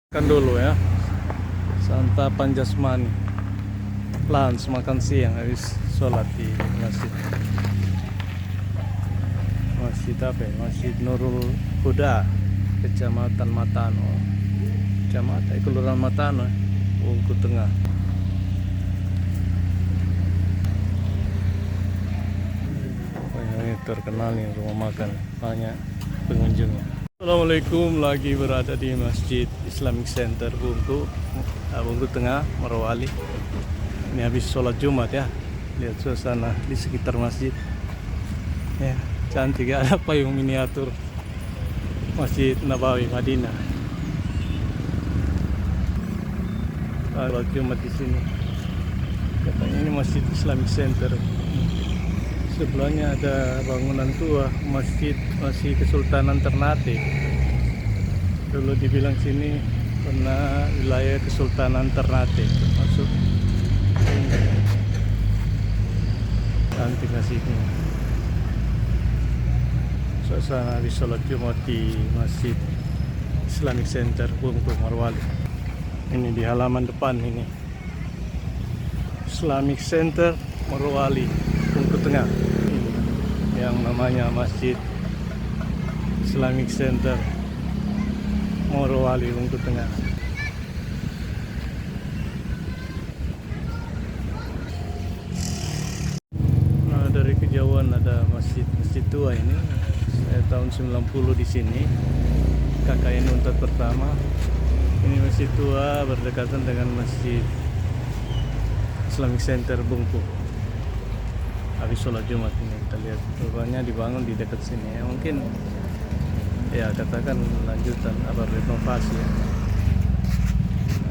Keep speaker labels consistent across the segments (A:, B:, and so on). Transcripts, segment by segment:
A: Kan dulu ya, santapan jasmani, lunch makan siang habis sholat di masjid. Masjid apa ya? Masjid Nurul Huda, Kecamatan Matano, Kecamatan Kelurahan Matano, Bungku Tengah. Ini terkenal nih rumah makan, banyak pengunjungnya. Assalamualaikum, lagi berada di Masjid Islamic Center Bungku Tengah, Morowali. Ini habis sholat Jumat ya. Lihat suasana di sekitar masjid. Ya, cantik ya, ada payung miniatur Masjid Nabawi Madinah. Sholat Jumat di sini. Katanya ini Masjid Islamic Center. Sebelahnya ada bangunan tua, masih Kesultanan Ternate. Dulu dibilang sini pernah wilayah Kesultanan Ternate, termasuk cantik masjidnya. Suasana di sholat Jumat di Masjid Islamic Center Bungku Morowali. Ini di halaman depan ini, Islamic Center Morowali Bungku Tengah, yang namanya Masjid Islamic Center Morowali Bungku Tengah. Nah, dari kejauhan ada masjid tua ini. Saya tahun 90 di sini, KKN Unpad pertama. Ini masjid tua berdekatan dengan Masjid Islamic Center Bungku. Habis sholat Jumat ini kita lihat rupanya dibangun di dekat sini ya, mungkin ya katakan lanjutan atau renovasi ya,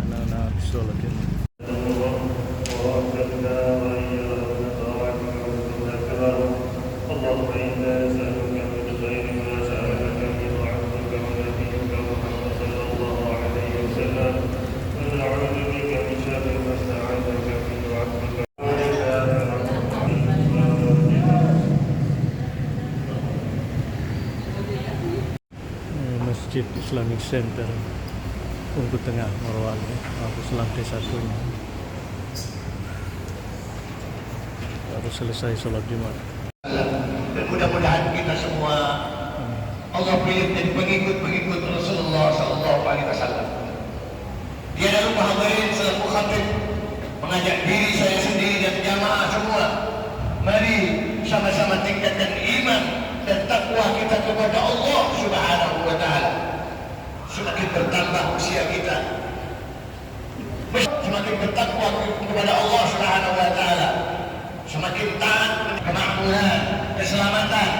A: anak-anak habis sholat Jumat. Masjid Islamic Center Bungku Tengah Morowali, harus lantai satunya. Baru selesai sholat Jumat.
B: Dan mudah-mudahan kita semua Allah pilih jadi pengikut Rasulullah Sallallahu Alaihi Wasallam. Dia dan hadirin selaku khatib mengajak diri saya sendiri dan jamaah semua, mari sama-sama tingkatkan iman dan takwa kita kepada Allah Subhanahu wa Ta'ala. Semakin bertambah usia kita, semakin bertakwa kepada Allah Subhanahu wa Ta'ala, semakin taat, kemakmuran, keselamatan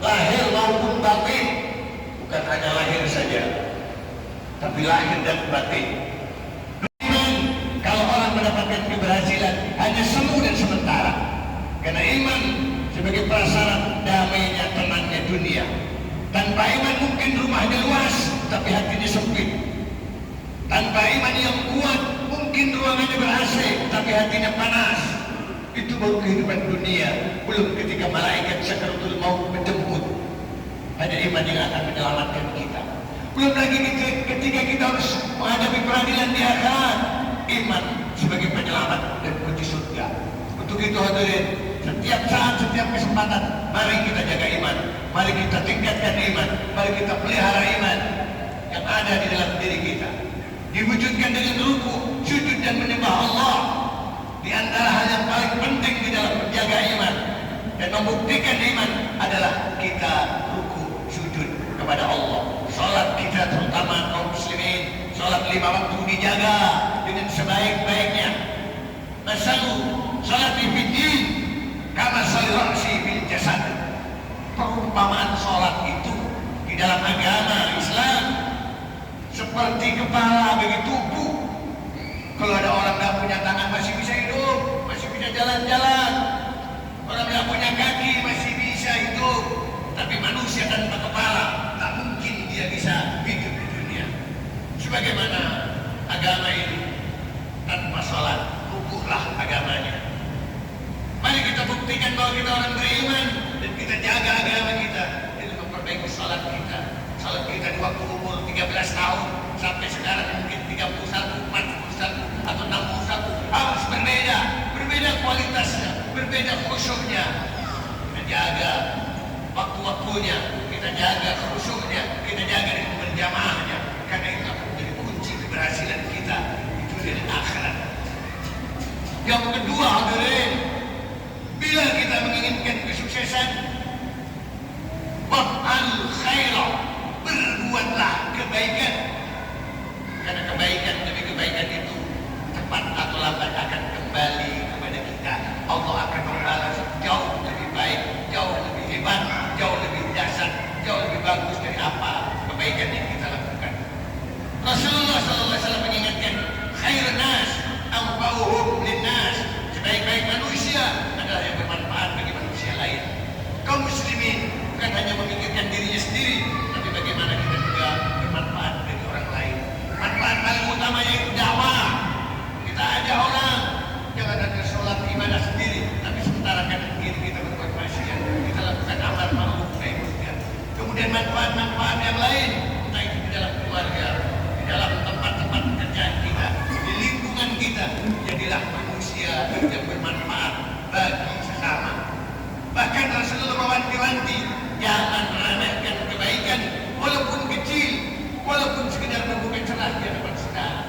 B: lahir maupun batin. Bukan hanya lahir saja, tapi lahir dan batin. Kalau orang mendapatkan keberhasilan hanya semu dan sementara, karena iman sebagai prasyarat damainya, tenangnya dunia. Tanpa iman mungkin rumahnya luas tapi hatinya sempit. Tanpa iman yang kuat mungkin ruangannya ber-AC tapi hatinya panas. Itu baru kehidupan dunia. Belum ketika malaikat sakaratul maut menjemput, hanya iman yang akan menyelamatkan kita. Belum lagi ketika kita harus menghadapi peradilan di akhirat, iman sebagai penyelamat dan kunci surga. Untuk itu hadirin, setiap saat, setiap kesempatan, mari kita jaga iman, mari kita tingkatkan iman, mari kita pelihara iman yang ada di dalam diri kita. Diwujudkan dengan ruku, sujud dan menyembah Allah. Di antara hal yang paling penting di dalam menjaga iman dan membuktikan iman adalah kita ruku, sujud kepada Allah. Salat kita terutama kaum muslimin, salat 5 waktu dijaga dengan sebaik-baiknya. Masalu salat di fiddin kama salirasi bil jasad. Perumpamaan salat itu di dalam agama Islam seperti kepala bagi tubuh. Kalau ada orang nggak punya tangan masih bisa hidup, masih bisa jalan-jalan. Orang nggak punya kaki masih bisa hidup. Tapi manusia tanpa kepala tak mungkin dia bisa hidup di dunia. Sebagaimana agama ini tanpa salat rukuhlah agamanya. Mari kita buktikan bahwa kita orang beriman dan kita jaga agama kita dengan memperbaiki salat kita. Salat kita di waktu umur 13 tahun sampai sekarang jaga khusyuknya, kita jaga waktu-waktunya, kita jaga khusyuknya, kita jaga dengan berjamaahnya, karena itu akan menjadi kunci keberhasilan kita di dunia dan akhirat. Yang kedua, hadirin, bila kita menginginkan kesuksesan, waf'al khairah, berbuatlah kebaikan, karena kebaikan demi kebaikan itu cepat atau lambat akan kembali kepada kita. Allah akan membalas jauh lebih baik, jauh lebih hebat, jauh lebih dahsyat, jauh lebih bagus dari apa kebaikan yang kita lakukan. Rasulullah SAW mengingatkan, khairun nas anfa'uhum linnas, sebaik-baik manusia adalah yang bermanfaat bagi manusia lain. Kaum muslimin bukan hanya memikirkan dirinya sendiri, tapi bagaimana kita juga bermanfaat bagi orang lain. Manfaat paling utama yaitu dakwah. Kita ajak orang, jangan hanya sholat ibadah sendiri, tapi sementara kanan kiri kita berbuat maksiat, kita lakukan amar ma'ruf nahi munkar. Kemudian manfaat-manfaat yang lain, entah itu di dalam keluarga, di dalam tempat-tempat pekerjaan kita, di lingkungan kita, jadilah manusia yang bermanfaat bagi sesama. Bahkan Rasulullah mewanti-wanti, jangan meremehkan kebaikan, walaupun kecil, walaupun sekedar membuka celah di hadapan saudara.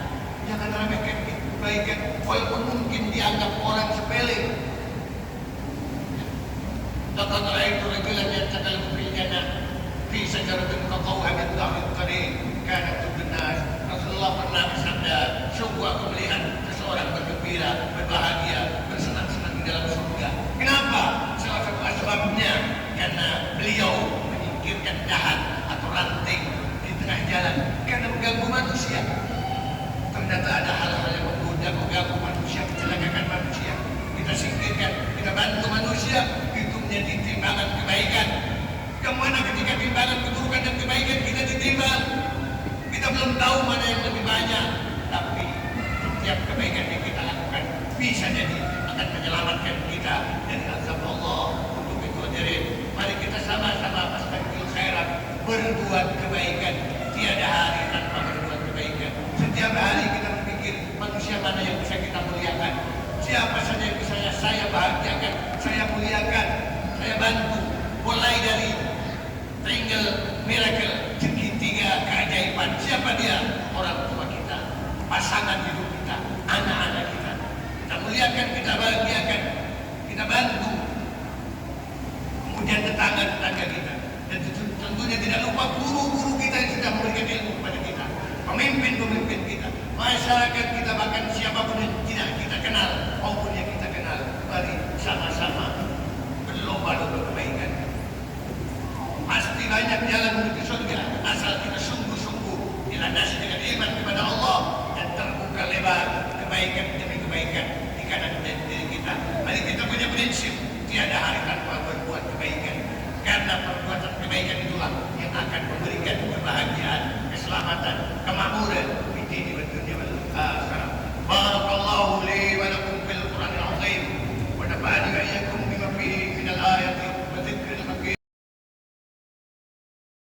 B: Jangan remehkan kebaikan, walaupun mungkin dianggap orang sepele. Laqad ra'aytu rajulan yatakallamu fil jannah fi syajaratin qatawha min dhahrin qarin kanat tubnas. Rasulullah pernah bersabda, sungguh aku melihat seseorang bergembira, berbahagia, bersenang-senang di dalam surga. Kenapa? Salah satu sebabnya karena beliau menyingkirkan dahan atau ranting di tengah jalan karena mengganggu manusia. Ternyata ada hal-hal yang menggoda, mengganggu manusia, mencelakakan manusia. Kita singkirkan, kita bantu manusia, itu menjadi timbangan kebaikan. Yang mana ketika timbangan keburukan dan kebaikan kita ditimbang, kita belum tahu mana yang lebih banyak. Tapi setiap kebaikan yang kita lakukan bisa jadi akan menyelamatkan kita dari azab Allah. Untuk itu hadirin, mari kita sama-sama fastabiqul khairat, berbuat kebaikan. Tiada hari tanpa berbuat kebaikan. Setiap hari kita berpikir manusia mana yang bisa kita muliakan, siapa saja yang bisa saya bahagiakan, saya muliakan, saya bantu. Mulai dari triangle miracle, segitiga keajaiban. Siapa dia? Orang tua kita, pasangan hidup kita, anak-anak kita. Kita muliakan, kita bahagiakan, kita bantu. Kemudian tetangga-tetangga kita. Dan tentunya tidak lupa guru-guru kita yang sudah memberikan ilmu kepada kita, pemimpin-pemimpin kita, masyarakat kita, bahkan siapapun yang tidak kita kenal maupun yang kita kenal. Mari sama-sama berlomba-lomba kebaikan. Pasti banyak jalan menuju surga asal kita sungguh-sungguh dilandasi dengan iman kepada Allah dan terbuka lebar kebaikan demi kebaikan di kanan dan diri kita. Mari kita punya prinsip, tiada hari